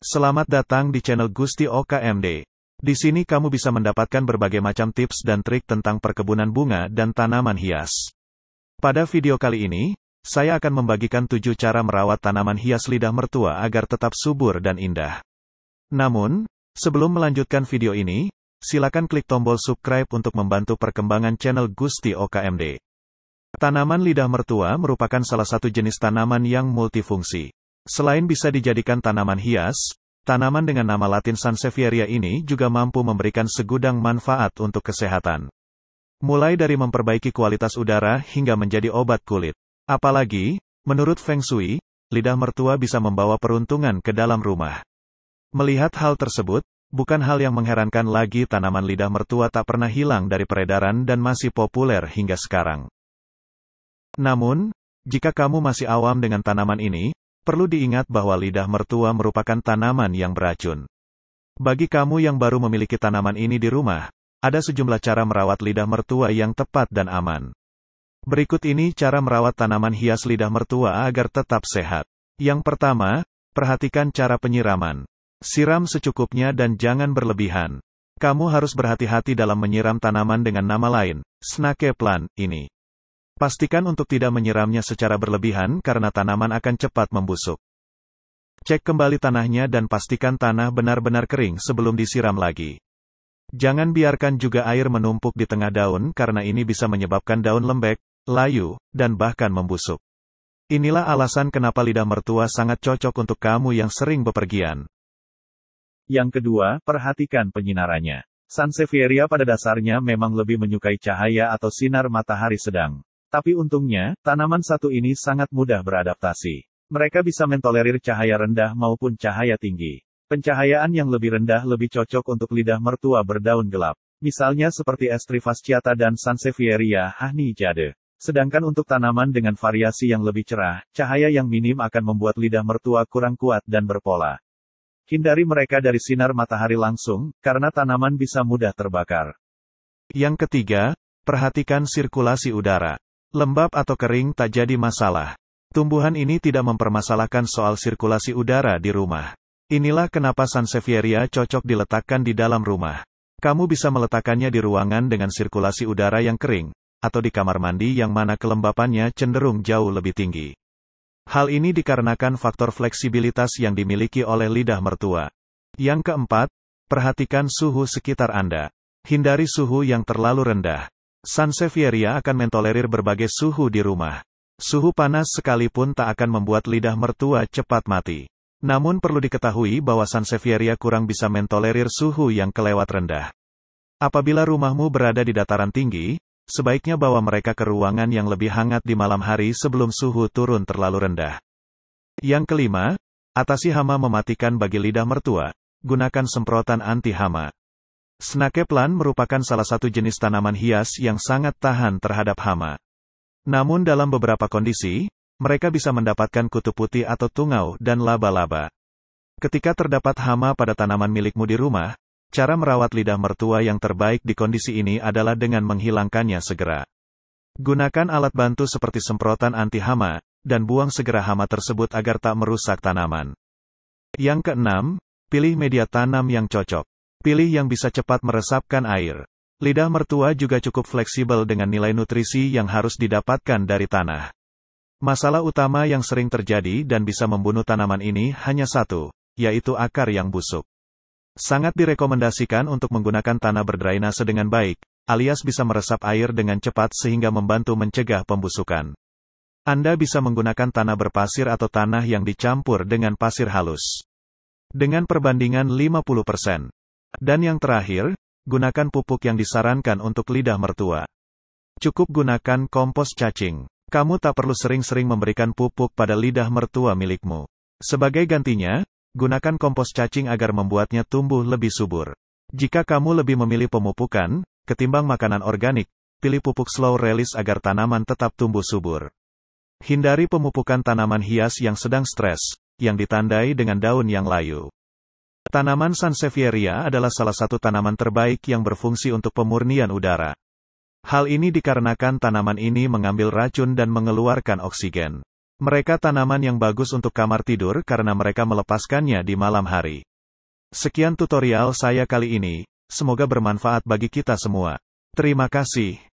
Selamat datang di channel Gusti OKMD. Di sini kamu bisa mendapatkan berbagai macam tips dan trik tentang perkebunan bunga dan tanaman hias. Pada video kali ini, saya akan membagikan 7 cara merawat tanaman hias lidah mertua agar tetap subur dan indah. Namun, sebelum melanjutkan video ini, silakan klik tombol subscribe untuk membantu perkembangan channel Gusti OKMD. Tanaman lidah mertua merupakan salah satu jenis tanaman yang multifungsi. Selain bisa dijadikan tanaman hias, tanaman dengan nama latin Sansevieria ini juga mampu memberikan segudang manfaat untuk kesehatan. Mulai dari memperbaiki kualitas udara hingga menjadi obat kulit. Apalagi, menurut Feng Shui, lidah mertua bisa membawa peruntungan ke dalam rumah. Melihat hal tersebut, bukan hal yang mengherankan lagi tanaman lidah mertua tak pernah hilang dari peredaran dan masih populer hingga sekarang. Namun, jika kamu masih awam dengan tanaman ini, perlu diingat bahwa lidah mertua merupakan tanaman yang beracun. Bagi kamu yang baru memiliki tanaman ini di rumah, ada sejumlah cara merawat lidah mertua yang tepat dan aman. Berikut ini cara merawat tanaman hias lidah mertua agar tetap sehat. Yang pertama, perhatikan cara penyiraman. Siram secukupnya dan jangan berlebihan. Kamu harus berhati-hati dalam menyiram tanaman dengan nama lain, snake plant, ini. Pastikan untuk tidak menyiramnya secara berlebihan karena tanaman akan cepat membusuk. Cek kembali tanahnya dan pastikan tanah benar-benar kering sebelum disiram lagi. Jangan biarkan juga air menumpuk di tengah daun karena ini bisa menyebabkan daun lembek, layu, dan bahkan membusuk. Inilah alasan kenapa lidah mertua sangat cocok untuk kamu yang sering bepergian. Yang kedua, perhatikan penyinarannya. Sansevieria pada dasarnya memang lebih menyukai cahaya atau sinar matahari sedang. Tapi untungnya, tanaman satu ini sangat mudah beradaptasi. Mereka bisa mentolerir cahaya rendah maupun cahaya tinggi. Pencahayaan yang lebih rendah lebih cocok untuk lidah mertua berdaun gelap. Misalnya seperti Astri fasciata dan Sansevieria Jade. Sedangkan untuk tanaman dengan variasi yang lebih cerah, cahaya yang minim akan membuat lidah mertua kurang kuat dan berpola. Hindari mereka dari sinar matahari langsung, karena tanaman bisa mudah terbakar. Yang ketiga, perhatikan sirkulasi udara. Lembab atau kering tak jadi masalah. Tumbuhan ini tidak mempermasalahkan soal sirkulasi udara di rumah. Inilah kenapa Sansevieria cocok diletakkan di dalam rumah. Kamu bisa meletakkannya di ruangan dengan sirkulasi udara yang kering, atau di kamar mandi yang mana kelembapannya cenderung jauh lebih tinggi. Hal ini dikarenakan faktor fleksibilitas yang dimiliki oleh lidah mertua. Yang keempat, perhatikan suhu sekitar Anda. Hindari suhu yang terlalu rendah. Sansevieria akan mentolerir berbagai suhu di rumah. Suhu panas sekalipun tak akan membuat lidah mertua cepat mati. Namun perlu diketahui bahwa Sansevieria kurang bisa mentolerir suhu yang kelewat rendah. Apabila rumahmu berada di dataran tinggi, sebaiknya bawa mereka ke ruangan yang lebih hangat di malam hari sebelum suhu turun terlalu rendah. Yang kelima, atasi hama mematikan bagi lidah mertua. Gunakan semprotan anti hama. Snake plant merupakan salah satu jenis tanaman hias yang sangat tahan terhadap hama. Namun dalam beberapa kondisi, mereka bisa mendapatkan kutu putih atau tungau dan laba-laba. Ketika terdapat hama pada tanaman milikmu di rumah, cara merawat lidah mertua yang terbaik di kondisi ini adalah dengan menghilangkannya segera. Gunakan alat bantu seperti semprotan anti hama, dan buang segera hama tersebut agar tak merusak tanaman. Yang keenam, pilih media tanam yang cocok. Pilih yang bisa cepat meresapkan air. Lidah mertua juga cukup fleksibel dengan nilai nutrisi yang harus didapatkan dari tanah. Masalah utama yang sering terjadi dan bisa membunuh tanaman ini hanya satu, yaitu akar yang busuk. Sangat direkomendasikan untuk menggunakan tanah berdrainase dengan baik, alias bisa meresap air dengan cepat sehingga membantu mencegah pembusukan. Anda bisa menggunakan tanah berpasir atau tanah yang dicampur dengan pasir halus. Dengan perbandingan 50%. Dan yang terakhir, gunakan pupuk yang disarankan untuk lidah mertua. Cukup gunakan kompos cacing. Kamu tak perlu sering-sering memberikan pupuk pada lidah mertua milikmu. Sebagai gantinya, gunakan kompos cacing agar membuatnya tumbuh lebih subur. Jika kamu lebih memilih pemupukan, ketimbang makanan organik, pilih pupuk slow release agar tanaman tetap tumbuh subur. Hindari pemupukan tanaman hias yang sedang stres, yang ditandai dengan daun yang layu. Tanaman Sansevieria adalah salah satu tanaman terbaik yang berfungsi untuk pemurnian udara. Hal ini dikarenakan tanaman ini mengambil racun dan mengeluarkan oksigen. Mereka tanaman yang bagus untuk kamar tidur karena mereka melepaskannya di malam hari. Sekian tutorial saya kali ini, semoga bermanfaat bagi kita semua. Terima kasih.